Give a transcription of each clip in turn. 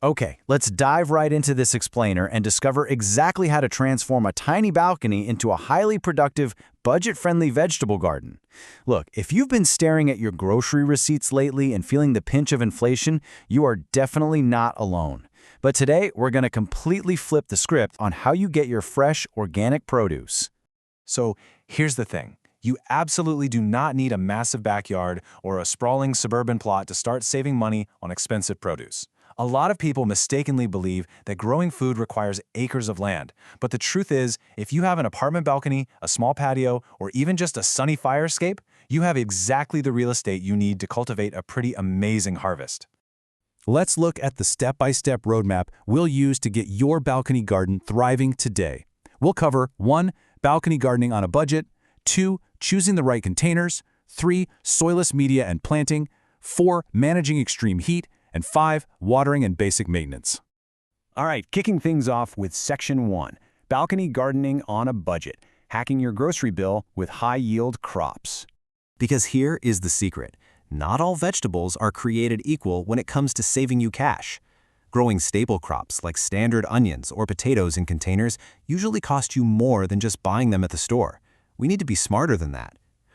Okay, let's dive right into this explainer and discover exactly how to transform a tiny balcony into a highly productive, budget-friendly vegetable garden. Look, if you've been staring at your grocery receipts lately and feeling the pinch of inflation, you are definitely not alone. But today, we're going to completely flip the script on how you get your fresh, organic produce. So here's the thing. You absolutely do not need a massive backyard or a sprawling suburban plot to start saving money on expensive produce. A lot of people mistakenly believe that growing food requires acres of land, but the truth is, if you have an apartment balcony, a small patio, or even just a sunny fire escape, you have exactly the real estate you need to cultivate a pretty amazing harvest. Let's look at the step-by-step roadmap we'll use to get your balcony garden thriving today. We'll cover 1. Balcony gardening on a budget, 2. Choosing the right containers, 3. Soilless media and planting, 4. Managing extreme heat, and 5. Watering and basic maintenance. All right, kicking things off with Section 1, Balcony Gardening on a Budget, Hacking Your Grocery Bill with High-Yield Crops. Because here is the secret. Not all vegetables are created equal when it comes to saving you cash. Growing staple crops like standard onions or potatoes in containers usually cost you more than just buying them at the store. We need to be smarter than that.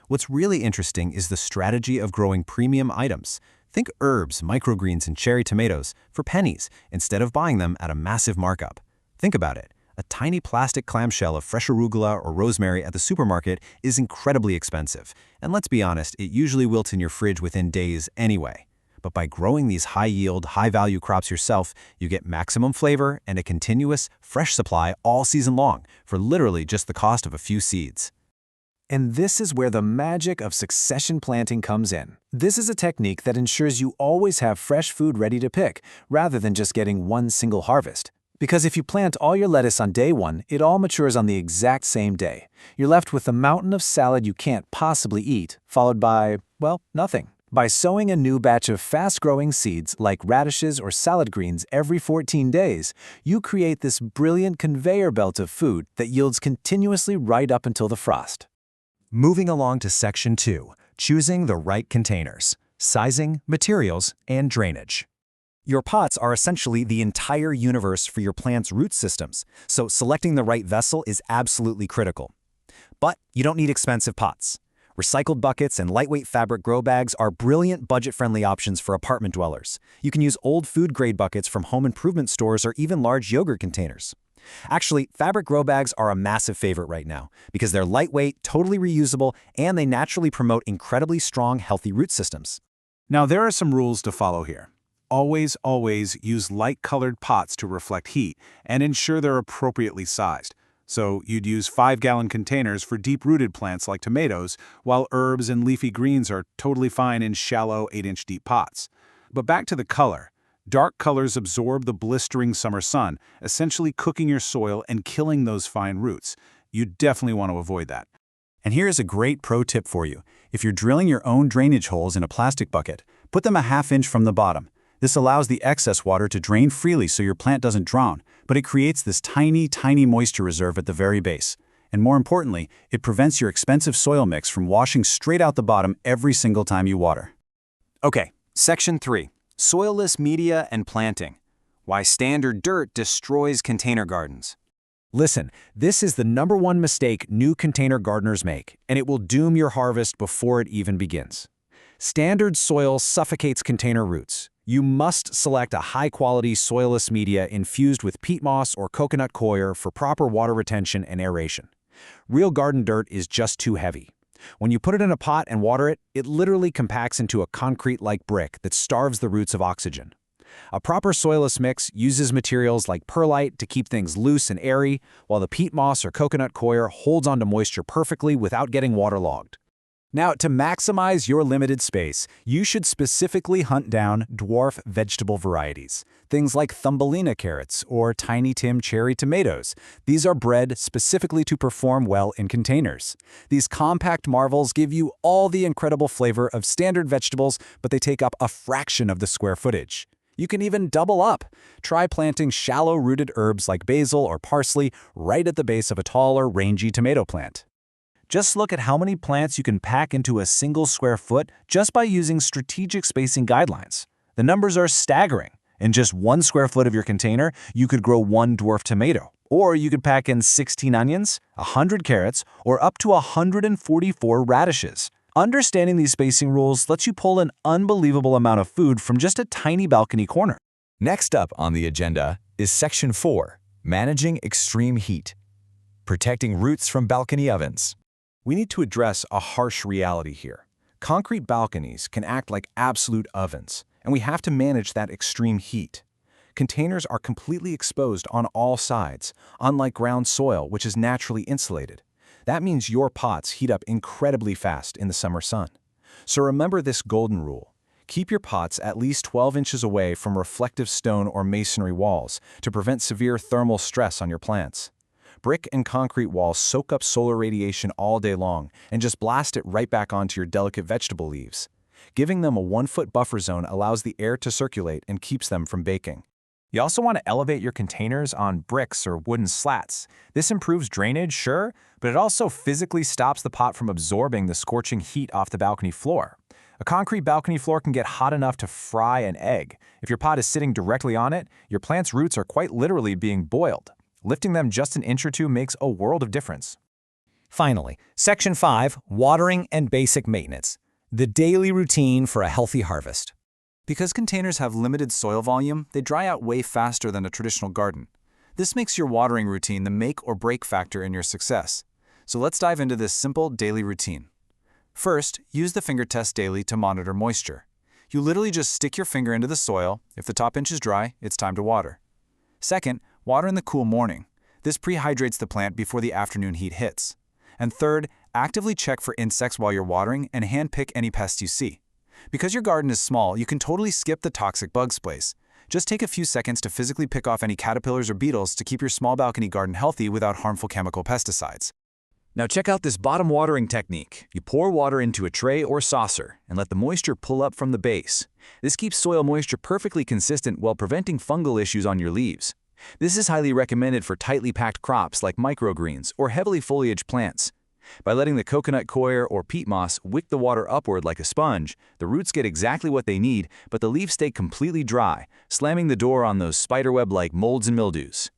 What's really interesting is the strategy of growing premium items. Think herbs, microgreens, and cherry tomatoes for pennies instead of buying them at a massive markup. Think about it. A tiny plastic clamshell of fresh arugula or rosemary at the supermarket is incredibly expensive. And let's be honest, it usually wilts in your fridge within days anyway. But by growing these high-yield, high-value crops yourself, you get maximum flavor and a continuous, fresh supply all season long for literally just the cost of a few seeds. And this is where the magic of succession planting comes in. This is a technique that ensures you always have fresh food ready to pick, rather than just getting one single harvest. Because if you plant all your lettuce on day 1, it all matures on the exact same day. You're left with a mountain of salad you can't possibly eat, followed by, well, nothing. By sowing a new batch of fast-growing seeds like radishes or salad greens every 14 days, you create this brilliant conveyor belt of food that yields continuously right up until the frost. Moving along to Section 2, Choosing the Right Containers, Sizing, Materials, and Drainage. Your pots are essentially the entire universe for your plant's root systems, so selecting the right vessel is absolutely critical. But you don't need expensive pots. Recycled buckets and lightweight fabric grow bags are brilliant budget-friendly options for apartment dwellers. You can use old food-grade buckets from home improvement stores or even large yogurt containers. Actually, fabric grow bags are a massive favorite right now because they're lightweight, totally reusable, and they naturally promote incredibly strong, healthy root systems. Now, there are some rules to follow here. Always use light-colored pots to reflect heat and ensure they're appropriately sized. So you'd use 5-gallon containers for deep-rooted plants like tomatoes, while herbs and leafy greens are totally fine in shallow 8-inch deep pots. But back to the color. Dark colors absorb the blistering summer sun, essentially cooking your soil and killing those fine roots. You definitely want to avoid that. And here's a great pro tip for you. If you're drilling your own drainage holes in a plastic bucket, put them a ½ inch from the bottom. This allows the excess water to drain freely so your plant doesn't drown, but it creates this tiny moisture reserve at the very base. And more importantly, it prevents your expensive soil mix from washing straight out the bottom every single time you water. Okay, Section 3, Soilless Media and Planting. Why standard dirt destroys container gardens. Listen, this is the #1 mistake new container gardeners make, and it will doom your harvest before it even begins. Standard soil suffocates container roots. You must select a high-quality soilless media infused with peat moss or coconut coir for proper water retention and aeration. Real garden dirt is just too heavy. When you put it in a pot and water it, it literally compacts into a concrete-like brick that starves the roots of oxygen. A proper soilless mix uses materials like perlite to keep things loose and airy, while the peat moss or coconut coir holds onto moisture perfectly without getting waterlogged. Now, to maximize your limited space, you should specifically hunt down dwarf vegetable varieties. Things like Thumbelina carrots or Tiny Tim cherry tomatoes. These are bred specifically to perform well in containers. These compact marvels give you all the incredible flavor of standard vegetables, but they take up a fraction of the square footage. You can even double up. Try planting shallow-rooted herbs like basil or parsley right at the base of a taller, rangy tomato plant. Just look at how many plants you can pack into a single square foot just by using strategic spacing guidelines. The numbers are staggering, In just 1 square foot of your container, you could grow 1 dwarf tomato. Or you could pack in 16 onions, 100 carrots, or up to 144 radishes. Understanding these spacing rules lets you pull an unbelievable amount of food from just a tiny balcony corner. Next up on the agenda is Section 4, Managing Extreme Heat. Protecting roots from balcony ovens. We need to address a harsh reality here. Concrete balconies can act like absolute ovens, and we have to manage that extreme heat. Containers are completely exposed on all sides, unlike ground soil, which is naturally insulated. That means your pots heat up incredibly fast in the summer sun. So remember this golden rule. Keep your pots at least 12 inches away from reflective stone or masonry walls to prevent severe thermal stress on your plants. Brick and concrete walls soak up solar radiation all day long and just blast it right back onto your delicate vegetable leaves. Giving them a 1-foot buffer zone allows the air to circulate and keeps them from baking. You also want to elevate your containers on bricks or wooden slats. This improves drainage, sure, but it also physically stops the pot from absorbing the scorching heat off the balcony floor. A concrete balcony floor can get hot enough to fry an egg. If your pot is sitting directly on it, your plant's roots are quite literally being boiled. Lifting them just an inch or two makes a world of difference. Finally, Section 5, Watering and Basic Maintenance. The daily routine for a healthy harvest. Because containers have limited soil volume, they dry out way faster than a traditional garden. This makes your watering routine the make or break factor in your success. So let's dive into this simple daily routine. First, use the finger test daily to monitor moisture. You literally just stick your finger into the soil. If the top inch is dry, it's time to water. Second, water in the cool morning. This prehydrates the plant before the afternoon heat hits. And third, actively check for insects while you're watering and handpick any pests you see. Because your garden is small, you can totally skip the toxic bug sprays. Just take a few seconds to physically pick off any caterpillars or beetles to keep your small balcony garden healthy without harmful chemical pesticides. Now check out this bottom watering technique. You pour water into a tray or saucer and let the moisture pull up from the base. This keeps soil moisture perfectly consistent while preventing fungal issues on your leaves. This is highly recommended for tightly packed crops like microgreens or heavily foliaged plants. By letting the coconut coir or peat moss wick the water upward like a sponge, the roots get exactly what they need, but the leaves stay completely dry, slamming the door on those spiderweb-like molds and mildews.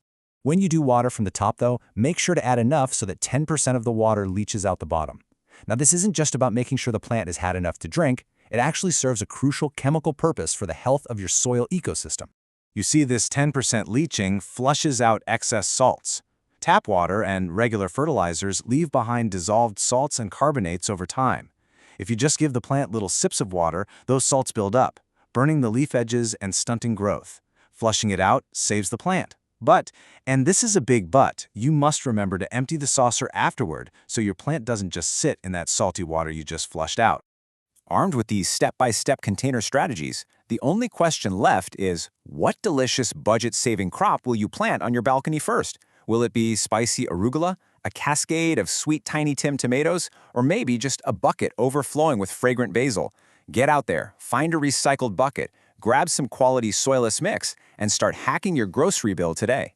When you do water from the top, though, make sure to add enough so that 10% of the water leaches out the bottom. Now, this isn't just about making sure the plant has had enough to drink. It actually serves a crucial chemical purpose for the health of your soil ecosystem. You see, this 10% leaching flushes out excess salts. Tap water and regular fertilizers leave behind dissolved salts and carbonates over time. If you just give the plant little sips of water, those salts build up, burning the leaf edges and stunting growth. Flushing it out saves the plant. But, and this is a big but, you must remember to empty the saucer afterward so your plant doesn't just sit in that salty water you just flushed out. Armed with these step-by-step container strategies, the only question left is, what delicious budget-saving crop will you plant on your balcony first? Will it be spicy arugula, a cascade of sweet Tiny Tim tomatoes, or maybe just a bucket overflowing with fragrant basil? Get out there, find a recycled bucket, grab some quality soilless mix, and start hacking your grocery bill today.